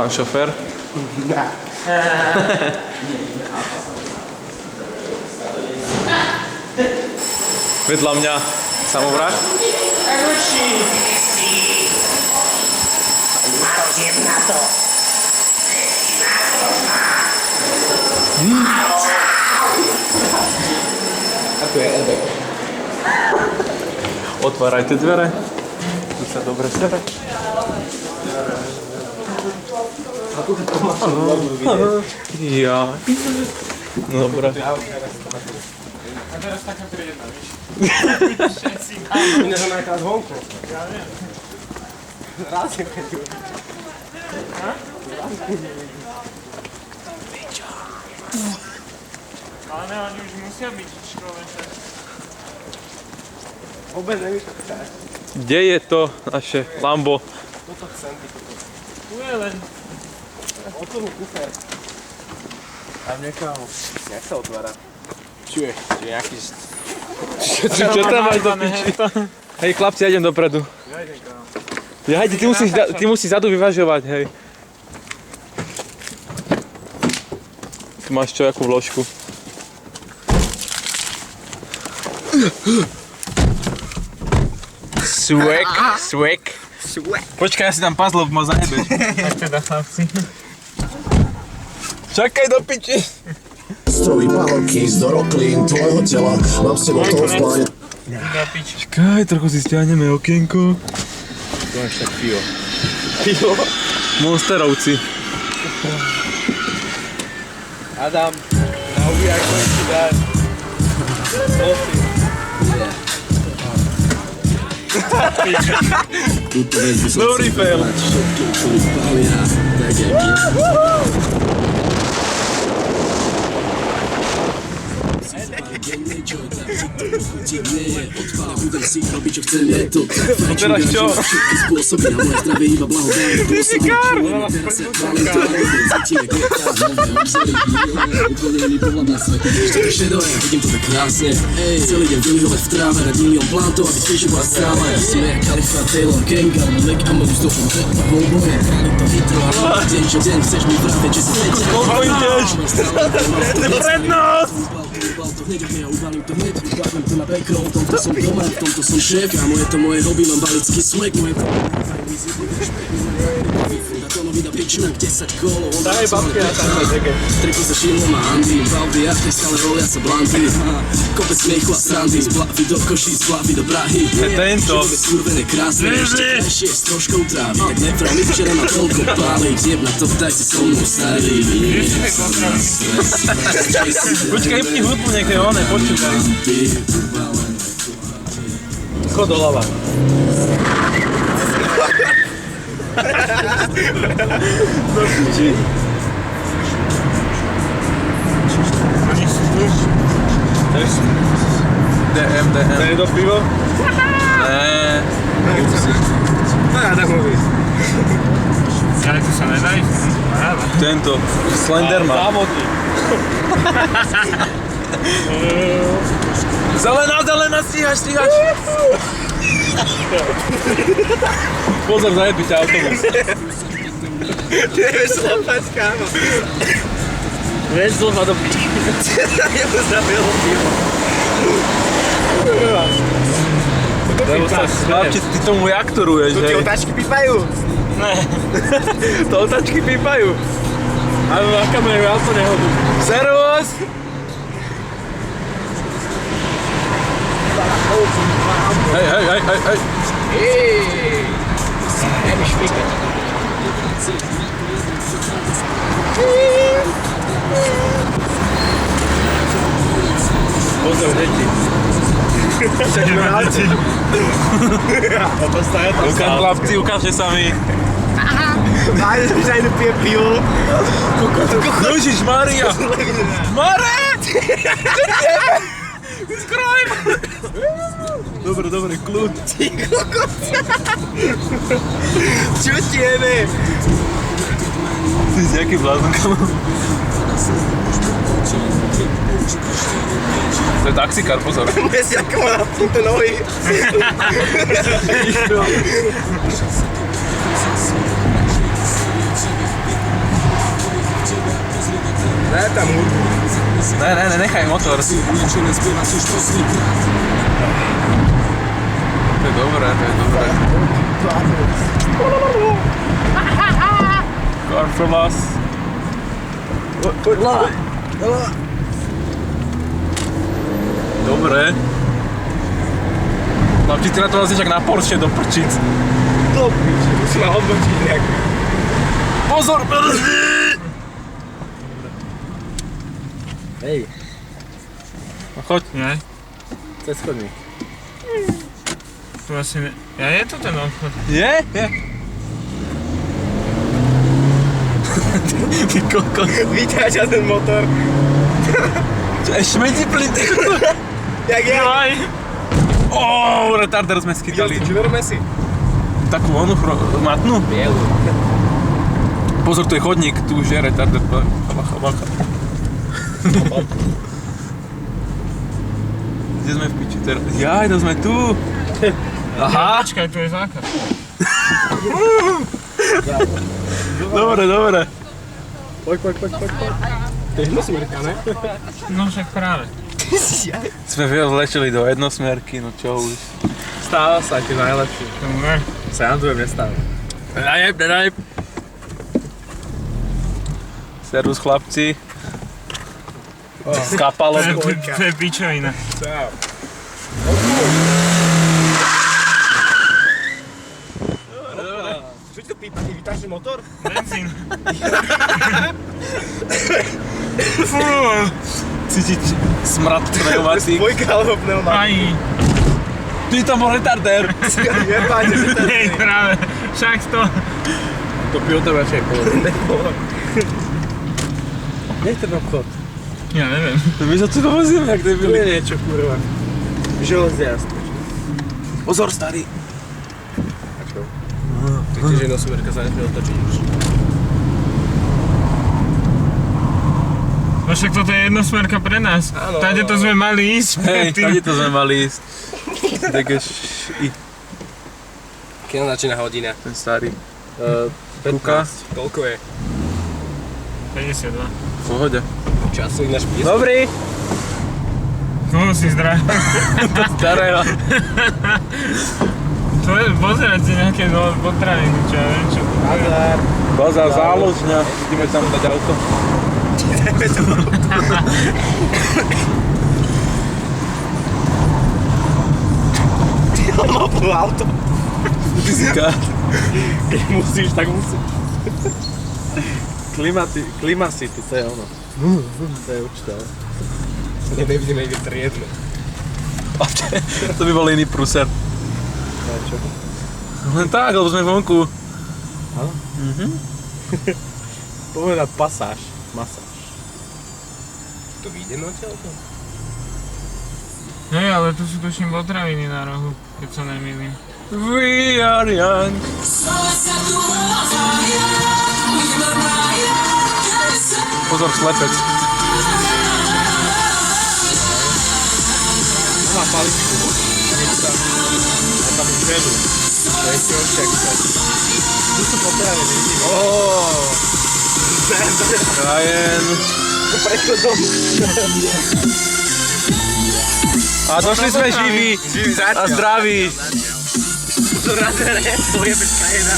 pán šofér. Vedľa mňa samovrak. A tu je airbag. Otvárajte dvere. Tu sa dobre sere. A tu to mám vidieť. Ja. Dobre. A teraz taká príjemná, víš? Iné som najkrát vonku. Ja viem. Raz je vedú. Ale ne, oni už musia byť v škole. Vôbec nevíš, čo chceš. Kde je to naše Lambo? Toto chcem, ty kokos. Tu je len... Otvorú kufer. Tam niekam. Jak sa otvára? Čuješ? Čiže nejaký... Čo tam máš do piči? Hej chlapci, ja idem dopredu. Ja idem kam. Ja, hej, ty musíš zadu vyvažovať, hej. Tu máš čo, akú vložku? Swag. Počkaj, ja si tam puzzle, ma zajebeš. Tak teda chlapci. Čakaj do piči. Strojí pálky z doroklín tvojho tela. Mám s tebou toho v pláne. Do piči. Čakaj, trochu si stiahneme okienko. Tu máš tak pivo. Monsterovci. Adam, na ubijak môj si dať. Dobrý fail. No teraz čo? Vidím to tak krásne, celý deň vylihovať v tráve, rád milión plantov, aby tiež bola stráva. Ja som jak Khalifa, Taylor, Gengar, Mac a môj stofom, voľbohe, ale to vitro, a deň čo deň chceš mi vraviť, že si späť. Koľko ideš? Prednosť! To hneď ohne a uvalím to hneď, uvalím to na background, v tomto som doma, v tomto som šéf, kámo je to moje hobby, mám balický swag, moje to nový da piču, 10 kolo, on Daj babke a tam na deke. Tripu za šilom a Andy, Valdy, ja tej stále rolia sa blandy, kopec smiechu a srandy, z Blavy do Koší, z Blavy do Prahy. Tento. Život je skurvené krásne, ešte krajšie s troškou trávy, tak nevraj mi včera na toľko páli, jeb na to, daj si so mnou starý. Počkaj, vypni hudbu, nech je oné, počúvaj. Chod doľava. Oni sú tu. DM. To je do pivo? Ne. No ja tak môžem. Ale tu sa nedá ísť. Paráda. Tento. Slenderman. Závodník. Zelená, stíhaš. Pozor, zajebí ťa autobus. Ty nevieš slopať, kámo. Vieš zlova do piči. Jemu zabilo pivo. Lebo sa chlapči, ty tomu jaktoruješ, Tu ti hej. otáčky pípajú. Ne. To otáčky pípajú. Ale na kameru auto nehodu. Servus! Hej. Nech mi špíka. Pozor, deti. Sedmeráci. A to staje tam Ukáž, chlapci, ukážte sa mi. Máš, že aj pije pivo. Ježišmária! Marek! Skrojím! Dobre, kľud. Ty kokos. Čo tieme? Ty si jaký blázon, kamo? To je taxikár, pozor. Dnes ako má napnuté nohy. tam hudbu. Ne, nechaj motor. To je dobré, to je dobré. Car from us. Dobre. Chlapci, ty na to vlastne však na Porsche do prčic. Do piči, musíme odbočiť nejak. Pozor, brzdy! Hej, No choď. Nie? cez chodník. Tu asi ne... Ja je to ten obchod. Je? Je. Ty kokos. Vyťažia ten motor. Šmedí plyn. Jak je? Aj! Retarder sme schytali. Či verme si? Takú onu matnú. Bielu. Pozor, to je chodník, tu už je retarder. Bacha. Kde sme v piči teraz? Jaj, to sme tu. Aha. Počkaj, tu je zákaz. Dobre. Poď. To je jednosmerka, ne? No však práve. Sme vlečili do jednosmerky, no čo už. Stáva sa, aký najlepší. Tomu ver. Srandujem, nestávam. Nenajeb. Servus chlapci. Skapalo. To je pičovina. Čau. Čo ti to pípa? Ty vytáčný motor? Benzín. Fú. Cítiť smrad pneumatík. Dvojka alebo pneumatik? Aj. Ty tam bol retarder. Jebáte, že to Hej, práve. Však to. To pivo to radšej povedal. Kde je ten obchod? Ja neviem. My sa tu dovozíme, jak Tu je debili. niečo, kurva. Železiast. Pozor, starý. A čo? Ty tiež jednosmerka sa nesmie otočiť už. No však toto je jednosmerka pre nás. Áno, Tade to áno. sme mali ísť. Hej, predtým. tady to sme mali ísť. Takže Kedy začína hodina? ten starý. 15. Koľko je? 52. V pohode. Času ináč piesť. Dobrý. Koho si zdravil? Starého. To je, pozerať si nejaké potraviny, čo ja viem čo. Nazar. Baza záložňa. Ideme tam dať auto. On má plné auto. Fyzika. Keď musíš, tak musíš. Klimasity, to je ono. To je určite. Nevidíme niekde triedme. To by bol iný pruser. A čo? Len tak, lebo sme vonku. Áno? Poďme na pasáž. Masáž. To vyjde na telko? Hej, ale tu sú tuším potraviny na rohu, keď sa nemýlim. We are young. Pozor, slepec. Má paličku. Niečo. Má tam ženu. To je čoček. Tu sú potraviny, vidíme. Ryan. Prečo dom? A došli sme živí. A zdraví. Zradere, to je bezka jedna.